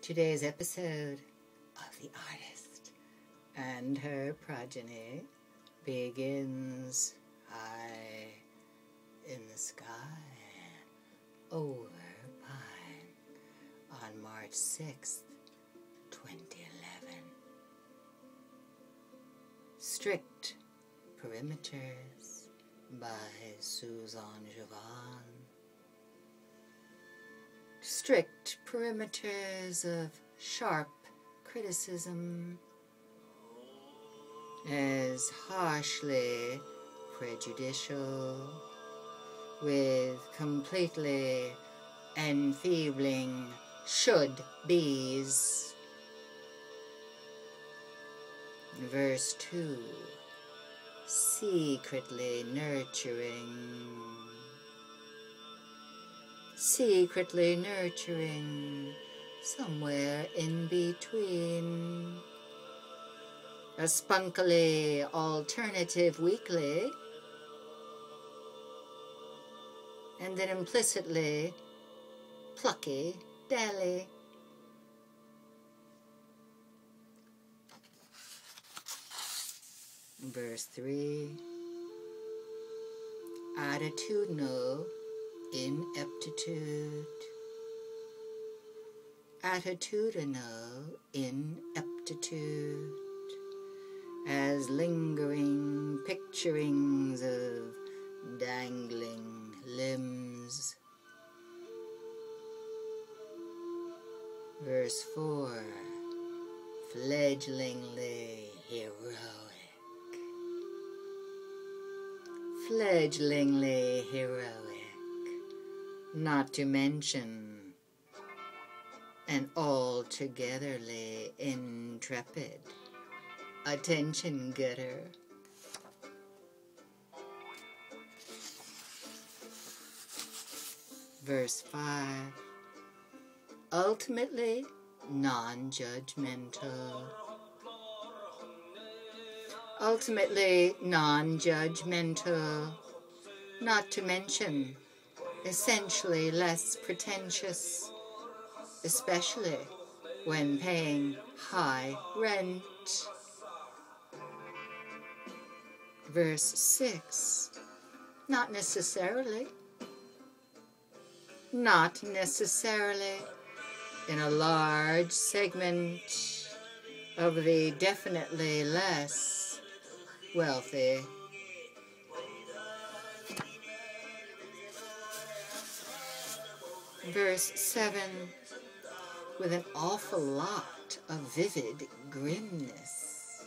Today's episode of The Artist and Her Progeny begins high in the sky over Pine on March 6th, 2011. Strict Perimeters by Suzán Jiván. Strict perimeters of sharp criticism as harshly prejudicial, with completely enfeebling should-bes. Verse 2, secretly nurturing, somewhere in between. A spunkily alternative weekly, and then implicitly plucky daily. Verse 3, attitudinal ineptitude. As lingering picturings of dangling limbs. Verse 4, fledglingly heroic, not to mention an altogetherly intrepid attention getter. Verse 5, ultimately non-judgmental, not to mention essentially less pretentious, especially when paying high rent. Verse 6, not necessarily, in a large segment of the definitely less wealthy. Verse 7, with an awful lot of vivid grimness.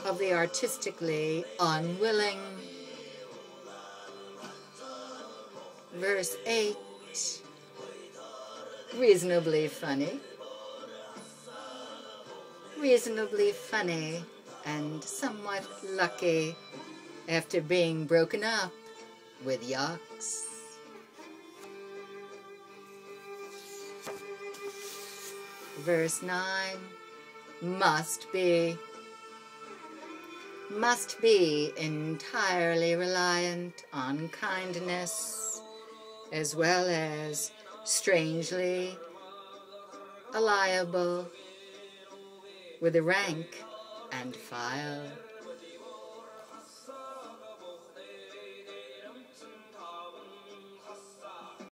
Of the artistically unwilling. Verse 8, reasonably funny and somewhat lucky after being broken up with yucks. Verse 9, must be entirely reliant on kindness, as well as strangely alliable with the rank and file.